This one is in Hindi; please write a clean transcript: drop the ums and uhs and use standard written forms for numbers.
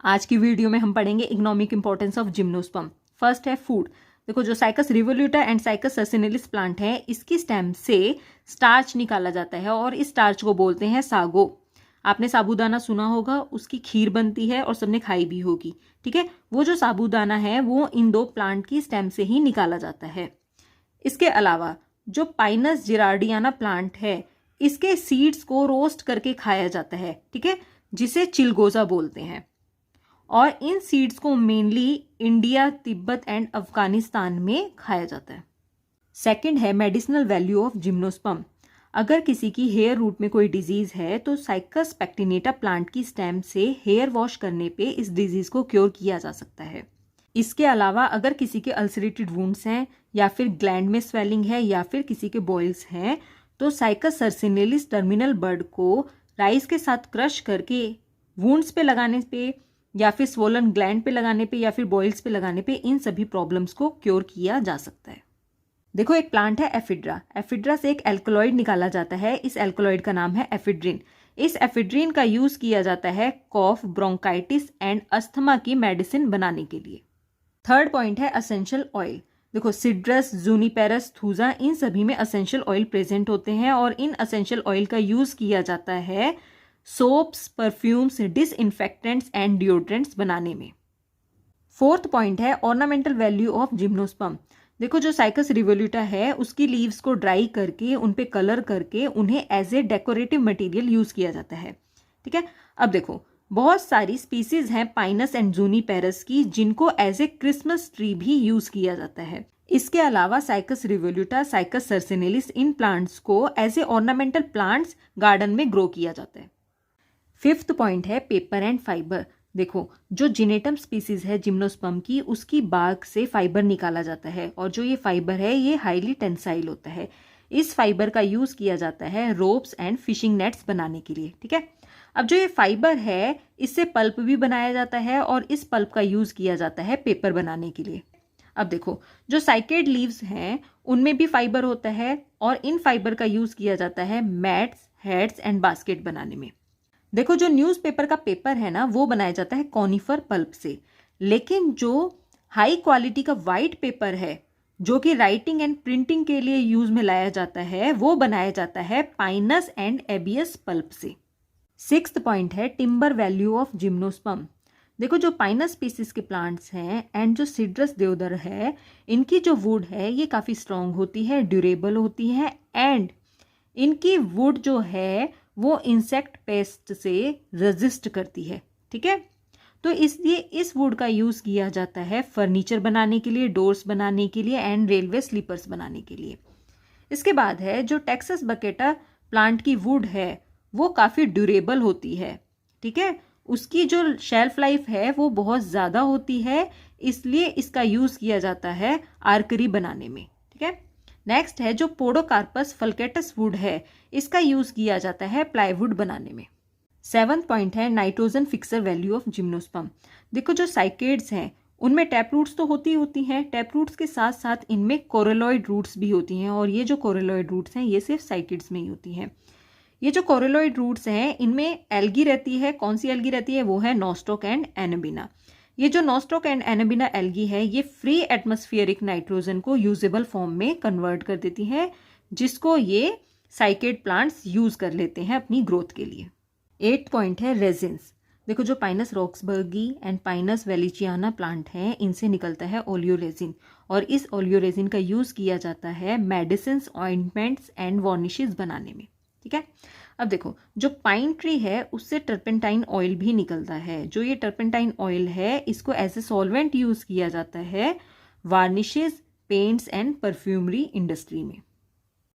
आज की वीडियो में हम पढ़ेंगे economic importance of gymnosperm. First है फूड। देखो जो cycas revoluta and cycas सर्सिनिलिस plant है, इसकी स्टेम से स्टार्च निकाला जाता है और इस स्टार्च को बोलते हैं सागो। आपने साबूदाना सुना होगा, उसकी खीर बनती है और सबने खाई भी होगी। ठीक है, वो जो साबूदाना है वो इन दो प्लांट की स्टेम से ही निकाला जाता है। इसके अलावा जो पाइनस जिरार्डियाना प्लांट है, इसके सीड्स को रोस्ट करके खाया जाता है। ठीक है, जिसे चिलगोजा बोलते हैं। और इन सीड्स को mainly India, Tibet and Afghanistan में खाया जाता है। सेकंड है मेडिसिनल वैल्यू ऑफ जिम्नोस्पर्म। अगर किसी की हेयर रूट में कोई डिजीज है तो साइकस पैक्टिनेटा प्लांट की स्टेम से हेयर वॉश करने पे इस डिजीज को क्योर किया जा सकता है। इसके अलावा अगर किसी के अल्सरेटेड वुंड्स हैं या फिर ग्लैंड में स्वेलिंग है या फिर किसी के बॉयल्स हैं तो साइकस सर्सिनिलिस टर्मिनल बड को राइस के साथ क्रश करके वुंड्स पे लगाने पे या फिर स्वोलन ग्लैंड पे लगाने पे या फिर बॉयल्स पे लगाने पे इन सभी प्रॉब्लम्स को क्योर किया जा सकता है। देखो एक प्लांट है एफिड्रा। एफिड्रा से एक एल्कलॉइड निकाला जाता है। इस एल्कलॉइड का नाम है एफिड्रिन। इस एफिड्रिन का यूज किया जाता है कॉफ, ब्रोंकाइटिस एंड अस्थमा की मेडिसिन बनाने के लिए। थर्ड पॉइंट है असेंशियल ऑयल। देखो सिट्रस, जूनिपेरस, थूजा, इन सभी में असेंशियल ऑयल प्रेजेंट होते हैं और इन असेंशियल ऑयल का यूज किया जाता है soaps, perfumes, disinfectants and deodorants बनाने में। फोर्थ पॉइंट है ऑर्नामेंटल वैल्यू ऑफ जिम्नोस्पर्म। देखो जो साइकस रिवोल्यूटा है उसकी लीव्स को ड्राई करके उन पे कलर करके उन्हें as a decorative material use किया जाता है। ठीक है, अब देखो बहुत सारी स्पीसीज हैं पाइनस एंड जूनिपेरस की जिनको एज ए क्रिसमस ट्री भी यूज किया जाता है। इसके अलावा साइकस रिवोल्यूटा, साइकस सर्सिनिलिस, इन प्लांट्स को as a ornamental plants garden में ग्रो किया जाता है। फिफ्थ पॉइंट है पेपर एंड फाइबर। देखो जो जिनेटम स्पीसीज है जिम्नोस्पर्म की, उसकी बार्क से फाइबर निकाला जाता है और जो ये फाइबर है ये हाईली टेंसाइल होता है। इस फाइबर का यूज किया जाता है रोप्स एंड फिशिंग नेट्स बनाने के लिए। ठीक है, अब जो ये फाइबर है इससे पल्प भी बनाया जाता है और इस पल्प का यूज किया जाता है पेपर बनाने के लिए। अब देखो जो साइकेड लीव्स हैं उनमें भी फाइबर होता है और इन फाइबर का यूज किया जाता है मैट्स, हेड्स एंड बास्केट बनाने में। देखो जो न्यूज़पेपर का पेपर है ना वो बनाया जाता है कॉनिफर पल्प से, लेकिन जो हाई क्वालिटी का वाइट पेपर है जो कि राइटिंग एंड प्रिंटिंग के लिए यूज में लाया जाता है वो बनाया जाता है पाइनस एंड एबियस पल्प से। सिक्स्थ पॉइंट है टिम्बर वैल्यू ऑफ जिम्नोस्पर्म। देखो जो पाइनस स्पीसीज के प्लांट्स हैं एंड जो सिड्रस देवदार है, इनकी जो वुड है ये काफ़ी स्ट्रॉन्ग होती है, ड्यूरेबल होती है एंड इनकी वुड जो है वो इंसेक्ट पेस्ट से रेजिस्ट करती है। ठीक है, तो इसलिए इस वुड का यूज किया जाता है फर्नीचर बनाने के लिए, डोर्स बनाने के लिए एंड रेलवे स्लीपर्स बनाने के लिए। इसके बाद है जो टेक्सास बकेटा प्लांट की वुड है वो काफ़ी ड्यूरेबल होती है। ठीक है, उसकी जो शेल्फ लाइफ है वो बहुत ज़्यादा होती है, इसलिए इसका यूज़ किया जाता है आर्करी बनाने में। ठीक है, नेक्स्ट है जो पोडोकार्पस फल्केटस वुड है, इसका यूज किया जाता है प्लाईवुड बनाने में। सेवंथ पॉइंट है nitrogen fixer value of gymnosperm. देखो जो साइकेड्स हैं उनमें टैप रूट्स तो होती हैं, टैप रूट्स के साथ साथ इनमें कोरेलॉइड रूट्स भी होती हैं और ये जो कोरेलॉइड रूट्स हैं ये सिर्फ साइकेड्स में ही होती हैं। ये जो कोरेलॉइड रूट्स हैं इनमें एल्गी रहती है। कौन सी एल्गी रहती है? वो है नॉस्टॉक एंड एनाबिना। ये जो नॉस्टॉक एंड एनाबिना एल्गी है ये फ्री एटमॉस्फेरिक नाइट्रोजन को यूजेबल फॉर्म में कन्वर्ट कर देती है, जिसको ये साइकेड प्लांट्स यूज कर लेते हैं अपनी ग्रोथ के लिए। 8th पॉइंट है रेजिन्स। देखो जो Pinus roxburghii and Pinus wallichiana plant हैं इनसे निकलता है ओलियोरेजिन और इस ओलियोरेजिन का यूज किया जाता है मेडिसिन, ऑइंटमेंट्स एंड वार्निशेस बनाने में। ठीक है, अब देखो जो पाइन ट्री है उससे टर्पेंटाइन ऑयल भी निकलता है। जो ये टर्पेंटाइन ऑयल है इसको एज ए सॉल्वेंट यूज किया जाता है varnishes, paints and perfumery industry में।